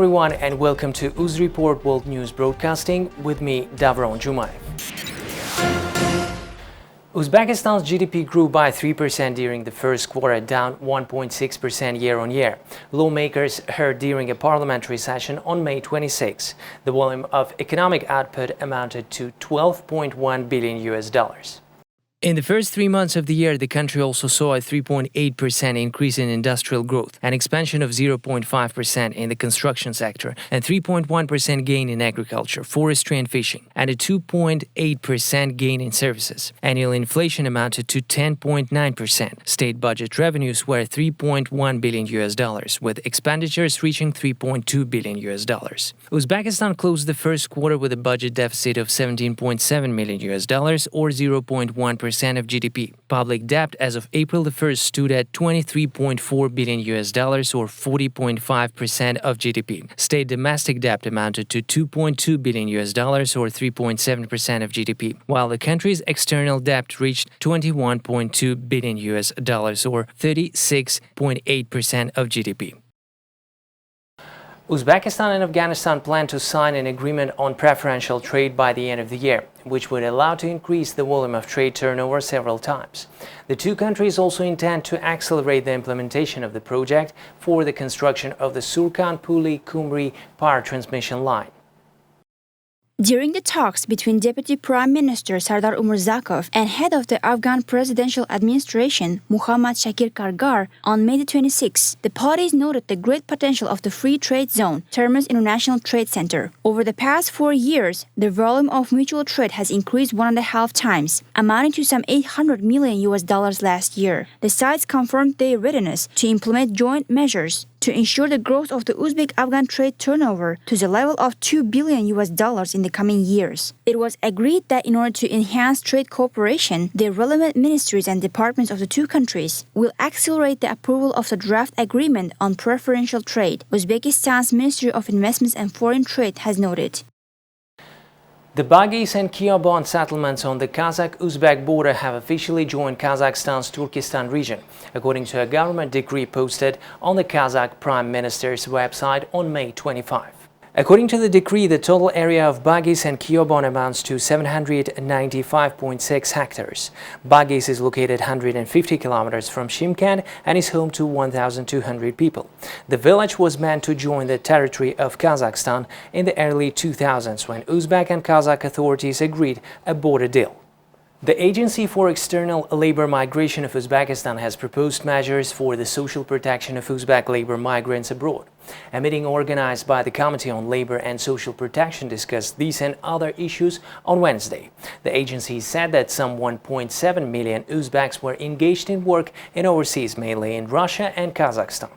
everyone and welcome to UZ Report World News Broadcasting with me, Davron Jumayev. Uzbekistan's GDP grew by 3% during the first quarter, down 1.6% year-on-year. Lawmakers heard during a parliamentary session on May 26. The volume of economic output amounted to $12.1 billion. In the first 3 months of the year, the country also saw a 3.8% increase in industrial growth, an expansion of 0.5% in the construction sector, and 3.1% gain in agriculture, forestry and fishing, and a 2.8% gain in services. Annual inflation amounted to 10.9%. State budget revenues were $3.1 billion, with expenditures reaching $3.2 billion. Uzbekistan closed the first quarter with a budget deficit of $17.7 million, or 0.1% of GDP. Public debt as of April 1st stood at $23.4 billion, or 40.5% of GDP. State domestic debt amounted to $2.2 billion, or 3.7% of GDP, while the country's external debt reached $21.2 billion, or 36.8% of GDP. Uzbekistan and Afghanistan plan to sign an agreement on preferential trade by the end of the year, which would allow to increase the volume of trade turnover several times. The two countries also intend to accelerate the implementation of the project for the construction of the Surkan-Puli-Kumri power transmission line. During the talks between Deputy Prime Minister Sardar Umurzakov and head of the Afghan Presidential Administration Muhammad Shakir Kargar on May 26, the parties noted the great potential of the Free Trade Zone, Termez International Trade Center. Over the past 4 years, the volume of mutual trade has increased 1.5 times, amounting to some $800 million last year. The sides confirmed their readiness to implement joint measures to ensure the growth of the Uzbek-Afghan trade turnover to the level of $2 billion in the coming years. It was agreed that in order to enhance trade cooperation, the relevant ministries and departments of the two countries will accelerate the approval of the draft agreement on preferential trade, Uzbekistan's Ministry of Investments and Foreign Trade has noted. The Bagis and Kiabon settlements on the Kazakh-Uzbek border have officially joined Kazakhstan's Turkestan region, according to a government decree posted on the Kazakh Prime Minister's website on May 25. According to the decree, the total area of Bagis and Kiabon amounts to 795.6 hectares. Bagis is located 150 kilometers from Shymkent and is home to 1,200 people. The village was meant to join the territory of Kazakhstan in the early 2000s when Uzbek and Kazakh authorities agreed a border deal. The Agency for External Labor Migration of Uzbekistan has proposed measures for the social protection of Uzbek labor migrants abroad. A meeting organized by the Committee on Labor and Social Protection discussed these and other issues on Wednesday. The agency said that some 1.7 million Uzbeks were engaged in work in overseas, mainly in Russia and Kazakhstan.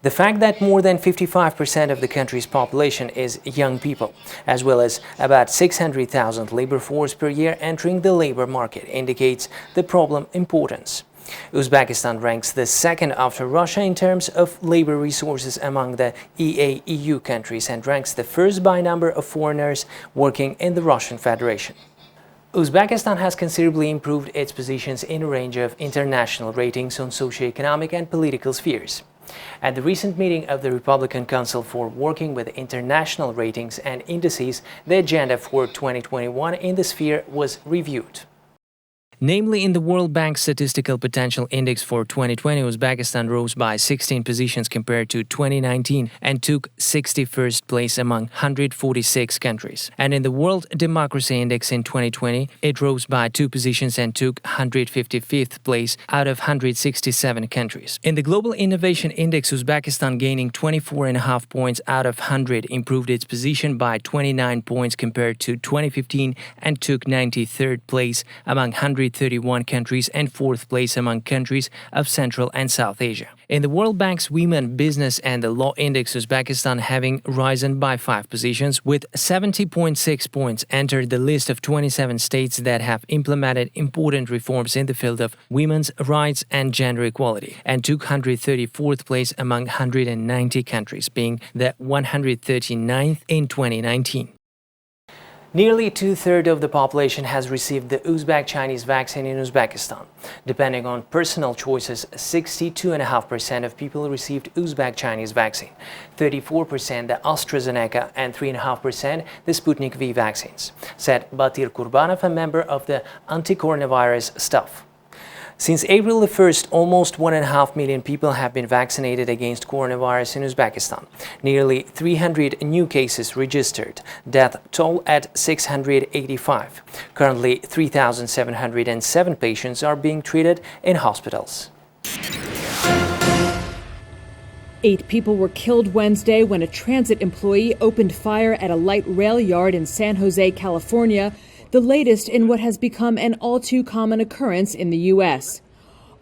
The fact that more than 55% of the country's population is young people, as well as about 600,000 labor force per year entering the labor market, indicates the problem's importance. Uzbekistan ranks the second after Russia in terms of labor resources among the EA-EU countries and ranks the first by number of foreigners working in the Russian Federation. Uzbekistan has considerably improved its positions in a range of international ratings on socio-economic and political spheres. At the recent meeting of the Republican Council for Working with International Ratings and Indices, the agenda for 2021 in the sphere was reviewed. Namely, in the World Bank Statistical Potential Index for 2020, Uzbekistan rose by 16 positions compared to 2019 and took 61st place among 146 countries. And in the World Democracy Index in 2020, it rose by 2 positions and took 155th place out of 167 countries. In the Global Innovation Index, Uzbekistan, gaining 24.5 points out of 100, improved its position by 29 points compared to 2015 and took 93rd place among 131 countries and 4th place among countries of Central and South Asia. In the World Bank's Women, Business and the Law Index, Uzbekistan, having risen by 5 positions with 70.6 points, entered the list of 27 states that have implemented important reforms in the field of women's rights and gender equality, and took 134th place among 190 countries, being the 139th in 2019. Nearly two-thirds of the population has received the Uzbek Chinese vaccine in Uzbekistan. Depending on personal choices, 62.5% of people received Uzbek Chinese vaccine, 34% the AstraZeneca and 3.5% the Sputnik V vaccines, said Batir Kurbanov, a member of the anti-coronavirus staff. Since April the 1st, almost 1.5 million people have been vaccinated against coronavirus in Uzbekistan. Nearly 300 new cases registered. Death toll at 685. Currently, 3,707 patients are being treated in hospitals. 8 people were killed Wednesday when a transit employee opened fire at a light rail yard in San Jose, California, the latest in what has become an all-too-common occurrence in the U.S.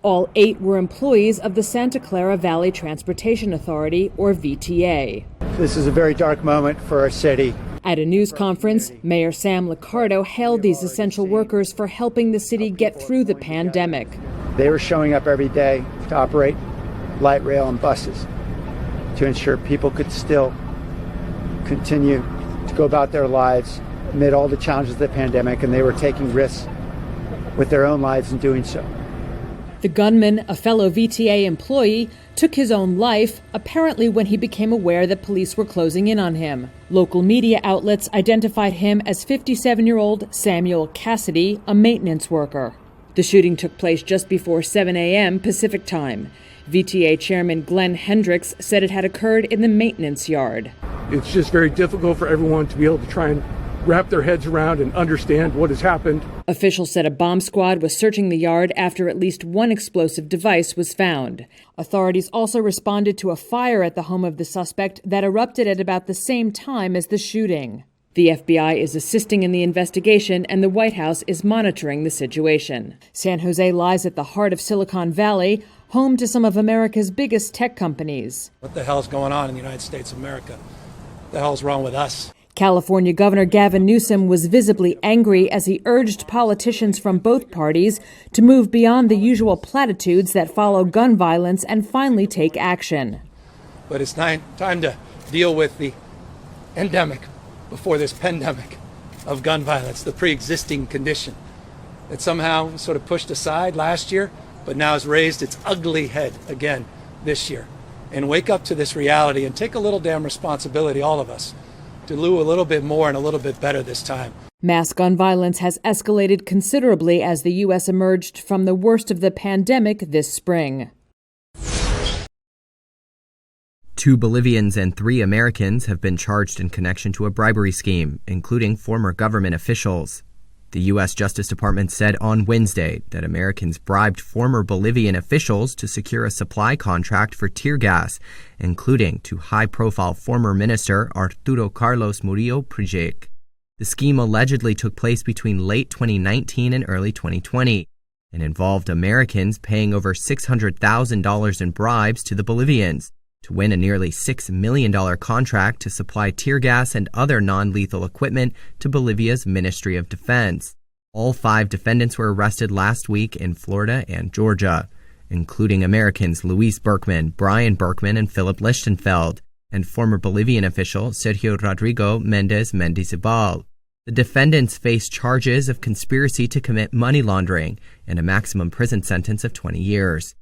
All 8 were employees of the Santa Clara Valley Transportation Authority, or VTA. This is a very dark moment for our city. At a news conference, Mayor Sam Liccardo hailed these essential workers for helping the city get through the pandemic. They were showing up every day to operate light rail and buses to ensure people could still continue to go about their lives amid all the challenges of the pandemic, and they were taking risks with their own lives in doing so. The gunman, a fellow VTA employee, took his own life, apparently when he became aware that police were closing in on him. Local media outlets identified him as 57-year-old Samuel Cassidy, a maintenance worker. The shooting took place just before 7 a.m. Pacific time. VTA Chairman Glenn Hendricks said it had occurred in the maintenance yard. It's just very difficult for everyone to be able to try and wrap their heads around and understand what has happened. Officials said a bomb squad was searching the yard after at least one explosive device was found. Authorities also responded to a fire at the home of the suspect that erupted at about the same time as the shooting. The FBI is assisting in the investigation, and the White House is monitoring the situation. San Jose lies at the heart of Silicon Valley, home to some of America's biggest tech companies. What the hell's going on in the United States of America? What the hell's wrong with us? California Governor Gavin Newsom was visibly angry as he urged politicians from both parties to move beyond the usual platitudes that follow gun violence and finally take action. But it's time to deal with the endemic before this pandemic of gun violence, the pre-existing condition that somehow sort of pushed aside last year, but now has raised its ugly head again this year. And wake up to this reality and take a little damn responsibility, all of us, to do a little bit more and a little bit better this time. Mass gun violence has escalated considerably as the U.S. emerged from the worst of the pandemic this spring. 2 Bolivians and 3 Americans have been charged in connection to a bribery scheme, including former government officials. The U.S. Justice Department said on Wednesday that Americans bribed former Bolivian officials to secure a supply contract for tear gas, including to high-profile former minister Arturo Carlos Murillo Prijek. The scheme allegedly took place between late 2019 and early 2020 and involved Americans paying over $600,000 in bribes to the Bolivians to win a nearly $6 million contract to supply tear gas and other non-lethal equipment to Bolivia's Ministry of Defense. All 5 defendants were arrested last week in Florida and Georgia, including Americans Luis Berkman, Brian Berkman, and Philip Lichtenfeld, and former Bolivian official Sergio Rodrigo Mendez Mendizabal. The defendants face charges of conspiracy to commit money laundering and a maximum prison sentence of 20 years.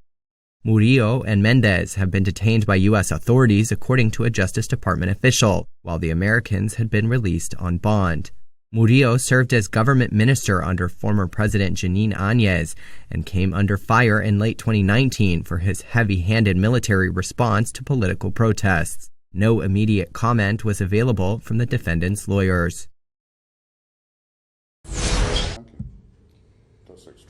Murillo and Mendez have been detained by U.S. authorities, according to a Justice Department official, while the Americans had been released on bond. Murillo served as government minister under former President Jeanine Áñez and came under fire in late 2019 for his heavy-handed military response to political protests. No immediate comment was available from the defendants' lawyers.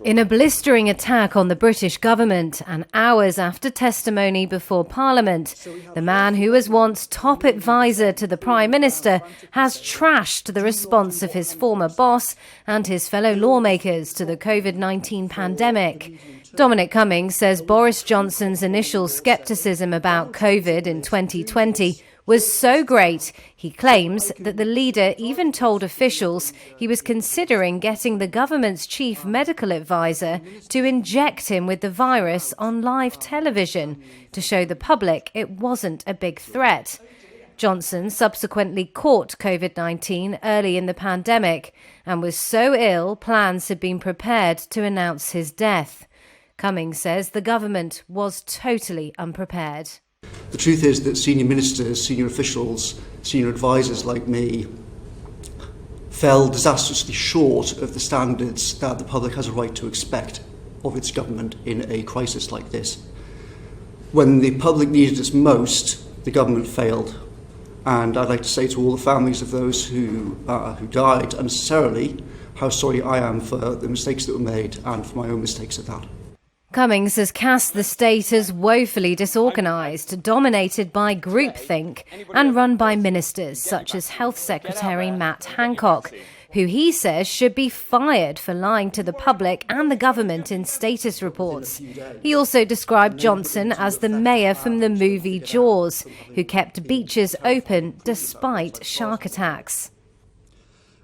In a blistering attack on the British government and hours after testimony before Parliament, the man who was once top advisor to the Prime Minister has trashed the response of his former boss and his fellow lawmakers to the COVID-19 pandemic. Dominic Cummings says Boris Johnson's initial scepticism about COVID in 2020 was so great, he claims that the leader even told officials he was considering getting the government's chief medical advisor to inject him with the virus on live television to show the public it wasn't a big threat. Johnson subsequently caught COVID-19 early in the pandemic and was so ill plans had been prepared to announce his death. Cummings says the government was totally unprepared. The truth is that senior ministers, senior officials, senior advisors like me fell disastrously short of the standards that the public has a right to expect of its government in a crisis like this. When the public needed us most, the government failed. And I'd like to say to all the families of those who died unnecessarily how sorry I am for the mistakes that were made and for my own mistakes at that. Cummings has cast the state as woefully disorganised, dominated by groupthink and run by ministers such as Health Secretary Matt Hancock, who he says should be fired for lying to the public and the government in status reports. He also described Johnson as the mayor from the movie Jaws, who kept beaches open despite shark attacks.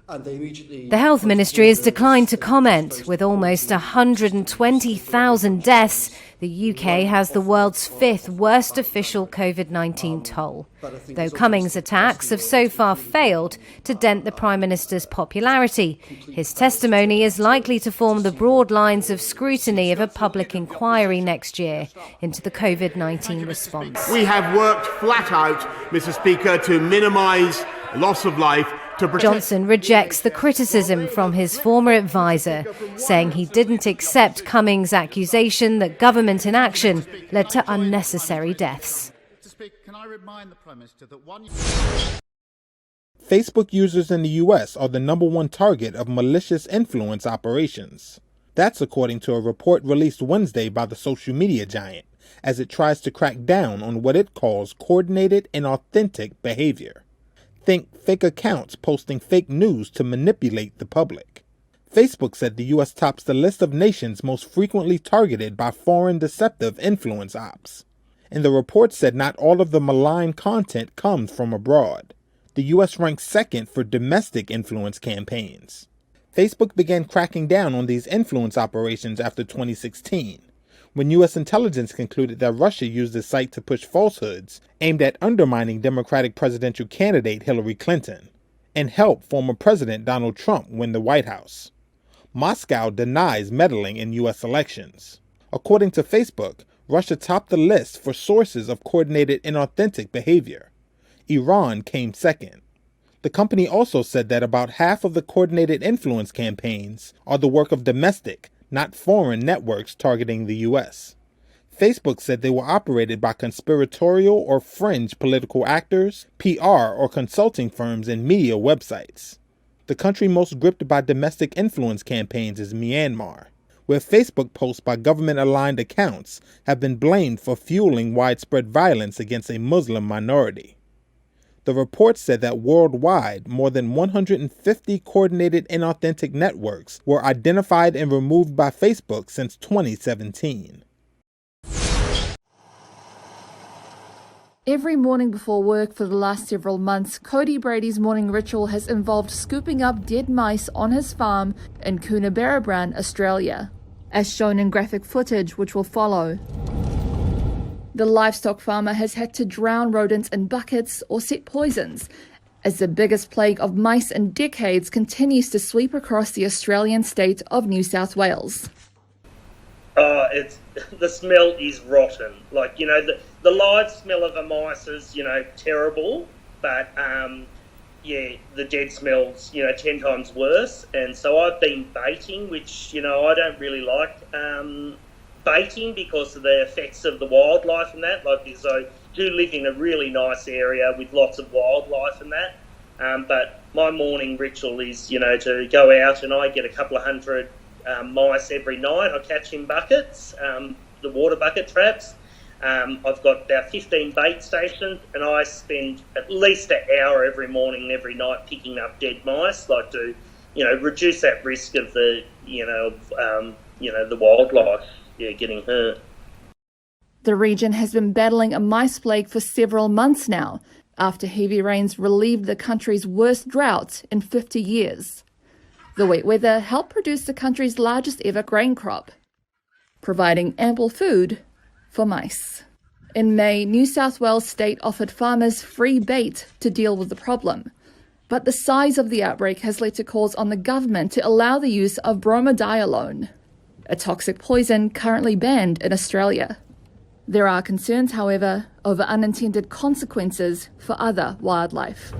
The Health Ministry has declined to comment. With almost 120,000 deaths, the UK has the world's fifth worst official COVID-19 toll. Though Cummings' attacks have so far failed to dent the Prime Minister's popularity, his testimony is likely to form the broad lines of scrutiny of a public inquiry next year into the COVID-19 response. We have worked flat out, Mr. Speaker, to minimise loss of life. Johnson rejects the criticism from his former advisor, saying he didn't accept Cummings' accusation that government inaction led to unnecessary deaths. Facebook users in the U.S. are the #1 target of malicious influence operations. That's according to a report released Wednesday by the social media giant, as it tries to crack down on what it calls coordinated and authentic behavior. Think fake accounts posting fake news to manipulate the public. Facebook said the U.S. tops the list of nations most frequently targeted by foreign deceptive influence ops. And the report said not all of the malign content comes from abroad. The U.S. ranks second for domestic influence campaigns. Facebook began cracking down on these influence operations after 2016. When U.S. intelligence concluded that Russia used the site to push falsehoods aimed at undermining Democratic presidential candidate Hillary Clinton and help former President Donald Trump win the White House. Moscow denies meddling in U.S. elections. According to Facebook, Russia topped the list for sources of coordinated inauthentic behavior. Iran came second. The company also said that about half of the coordinated influence campaigns are the work of domestic, not foreign networks targeting the U.S. Facebook said they were operated by conspiratorial or fringe political actors, PR or consulting firms, and media websites. The country most gripped by domestic influence campaigns is Myanmar, where Facebook posts by government-aligned accounts have been blamed for fueling widespread violence against a Muslim minority. The report said that worldwide, more than 150 coordinated inauthentic networks were identified and removed by Facebook since 2017. Every morning before work for the last several months, Cody Brady's morning ritual has involved scooping up dead mice on his farm in Coonabarabran, Australia, as shown in graphic footage which will follow. The livestock farmer has had to drown rodents in buckets or set poisons, as the biggest plague of mice in decades continues to sweep across the Australian state of New South Wales. The smell is rotten. Like, the live smell of a mice is, terrible, but the dead smell's, 10 times worse. And so I've been baiting, which, I don't really like baiting because of the effects of the wildlife and that. Like, because I do live in a really nice area with lots of wildlife and that. But my morning ritual is, to go out, and I get a couple of hundred mice every night. I catch in buckets, the water bucket traps. I've got about 15 bait stations, and I spend at least an hour every morning and every night picking up dead mice, like to, reduce that risk of the, the wildlife, getting hurt. The region has been battling a mice plague for several months now, after heavy rains relieved the country's worst drought in 50 years. The wet weather helped produce the country's largest ever grain crop, providing ample food for mice. In May, New South Wales State offered farmers free bait to deal with the problem. But the size of the outbreak has led to calls on the government to allow the use of bromadiolone, a toxic poison currently banned in Australia. There are concerns, however, over unintended consequences for other wildlife.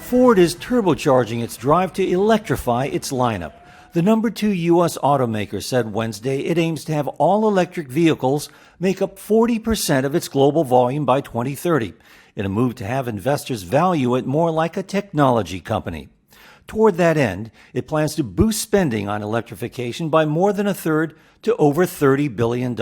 Ford is turbocharging its drive to electrify its lineup. The number 2 U.S. automaker said Wednesday it aims to have all electric vehicles make up 40% of its global volume by 2030, in a move to have investors value it more like a technology company. Toward that end, it plans to boost spending on electrification by more than a third to over $30 billion.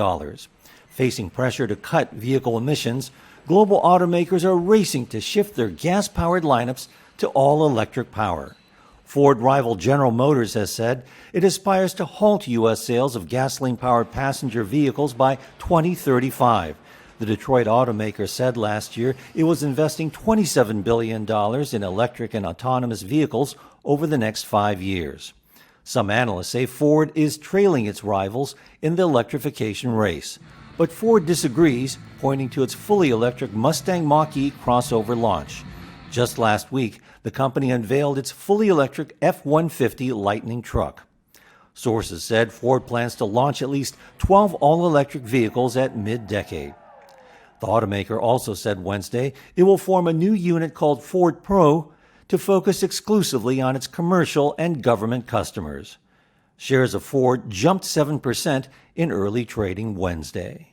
Facing pressure to cut vehicle emissions, global automakers are racing to shift their gas-powered lineups to all-electric power. Ford rival General Motors has said it aspires to halt U.S. sales of gasoline-powered passenger vehicles by 2035. The Detroit automaker said last year it was investing $27 billion in electric and autonomous vehicles over the next 5 years. Some analysts say Ford is trailing its rivals in the electrification race. But Ford disagrees, pointing to its fully electric Mustang Mach-E crossover launch. Just last week, the company unveiled its fully electric F-150 Lightning truck. Sources said Ford plans to launch at least 12 all-electric vehicles at mid-decade. The automaker also said Wednesday it will form a new unit called Ford Pro to focus exclusively on its commercial and government customers. Shares of Ford jumped 7% in early trading Wednesday.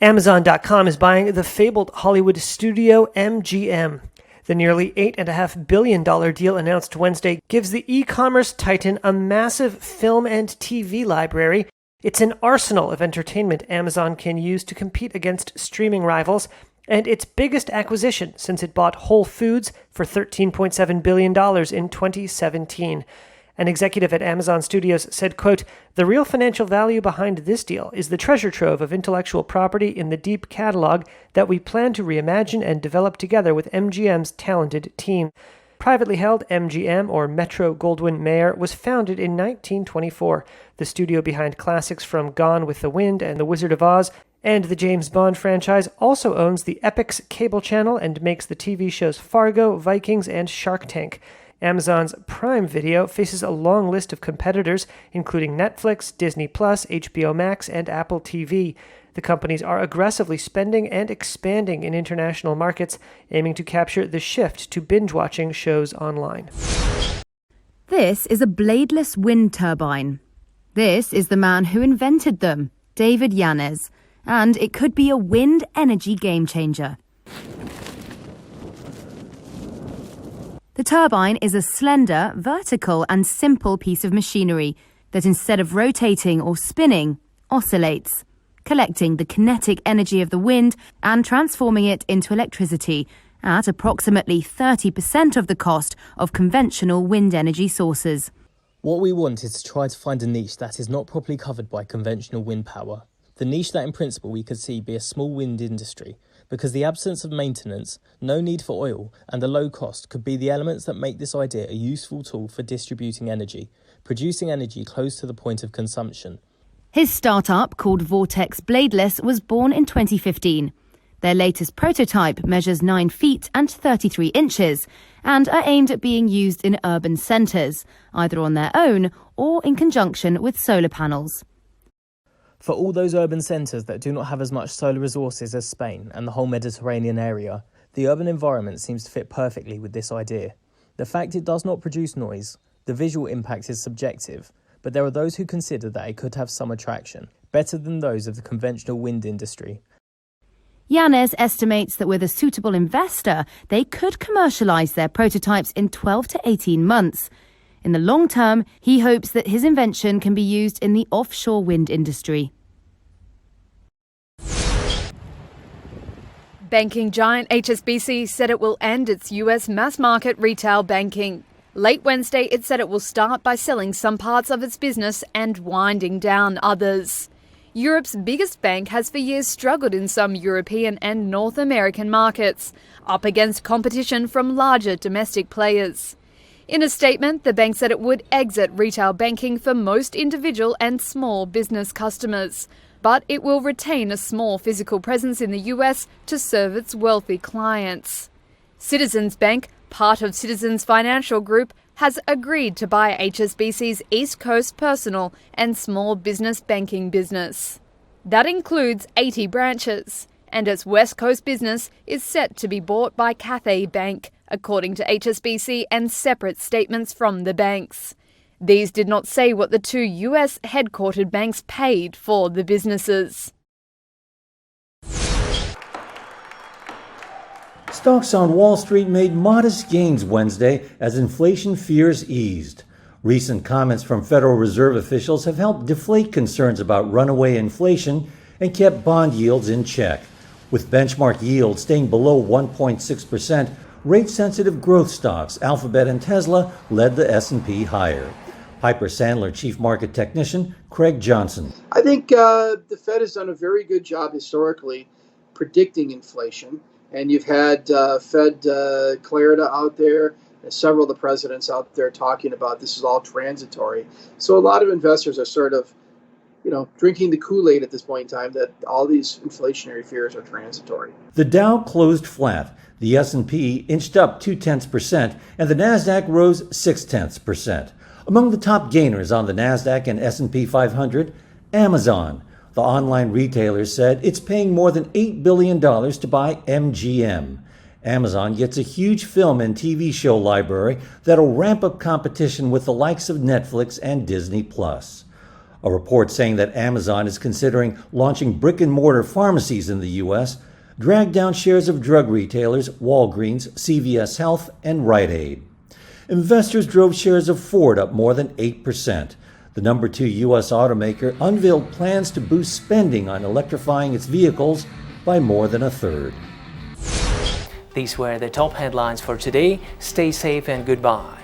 Amazon.com is buying the fabled Hollywood studio MGM. The nearly $8.5 billion deal announced Wednesday gives the e-commerce titan a massive film and TV library. It's an arsenal of entertainment Amazon can use to compete against streaming rivals, and its biggest acquisition since it bought Whole Foods for $13.7 billion in 2017. An executive at Amazon Studios said, quote, "The real financial value behind this deal is the treasure trove of intellectual property in the deep catalog that we plan to reimagine and develop together with MGM's talented team." Privately held, MGM, or Metro-Goldwyn-Mayer, was founded in 1924. The studio behind classics from Gone with the Wind and The Wizard of Oz and the James Bond franchise also owns the Epix cable channel and makes the TV shows Fargo, Vikings, and Shark Tank. Amazon's Prime Video faces a long list of competitors, including Netflix, Disney+, HBO Max, and Apple TV. The companies are aggressively spending and expanding in international markets, aiming to capture the shift to binge-watching shows online. This is a bladeless wind turbine. This is the man who invented them, David Yanez, and it could be a wind energy game-changer. The turbine is a slender, vertical and simple piece of machinery that instead of rotating or spinning, oscillates, collecting the kinetic energy of the wind and transforming it into electricity at approximately 30% of the cost of conventional wind energy sources. What we want is to try to find a niche that is not properly covered by conventional wind power. The niche that in principle we could see be a small wind industry, because the absence of maintenance, no need for oil, and the low cost could be the elements that make this idea a useful tool for distributing energy, producing energy close to the point of consumption. His startup, called Vortex Bladeless, was born in 2015. Their latest prototype measures 9 feet and 33 inches and are aimed at being used in urban centres, either on their own or in conjunction with solar panels. For all those urban centres that do not have as much solar resources as Spain and the whole Mediterranean area, the urban environment seems to fit perfectly with this idea. The fact it does not produce noise, the visual impact is subjective, but there are those who consider that it could have some attraction, better than those of the conventional wind industry. Yanez estimates that with a suitable investor, they could commercialise their prototypes in 12 to 18 months. In the long term, he hopes that his invention can be used in the offshore wind industry. Banking giant HSBC said it will end its US mass market retail banking. Late Wednesday, it said it will start by selling some parts of its business and winding down others. Europe's biggest bank has for years struggled in some European and North American markets, up against competition from larger domestic players. In a statement, the bank said it would exit retail banking for most individual and small business customers, but it will retain a small physical presence in the US to serve its wealthy clients. Citizens Bank, part of Citizens Financial Group, has agreed to buy HSBC's East Coast personal and small business banking business. That includes 80 branches, and its West Coast business is set to be bought by Cathay Bank, according to HSBC and separate statements from the banks. These did not say what the two US headquartered banks paid for the businesses. Stocks on Wall Street made modest gains Wednesday as inflation fears eased. Recent comments from Federal Reserve officials have helped deflate concerns about runaway inflation and kept bond yields in check. With benchmark yields staying below 1.6%, rate-sensitive growth stocks, Alphabet and Tesla, led the S&P higher. Piper Sandler Chief Market Technician Craig Johnson. I think the Fed has done a very good job historically predicting inflation. And you've had Fed Clarida out there, and several of the presidents out there talking about this is all transitory. So a lot of investors are sort of, drinking the Kool-Aid at this point in time that all these inflationary fears are transitory. The Dow closed flat. The S&P inched up 0.2%, and the Nasdaq rose 0.6%. Among the top gainers on the Nasdaq and S&P 500, Amazon. The online retailer said it's paying more than $8 billion to buy MGM. Amazon gets a huge film and TV show library that'll ramp up competition with the likes of Netflix and Disney+. A report saying that Amazon is considering launching brick-and-mortar pharmacies in the U.S. dragged down shares of drug retailers Walgreens, CVS Health, and Rite Aid. Investors drove shares of Ford up more than 8%. The number 2 U.S. automaker unveiled plans to boost spending on electrifying its vehicles by more than a third. These were the top headlines for today. Stay safe and goodbye.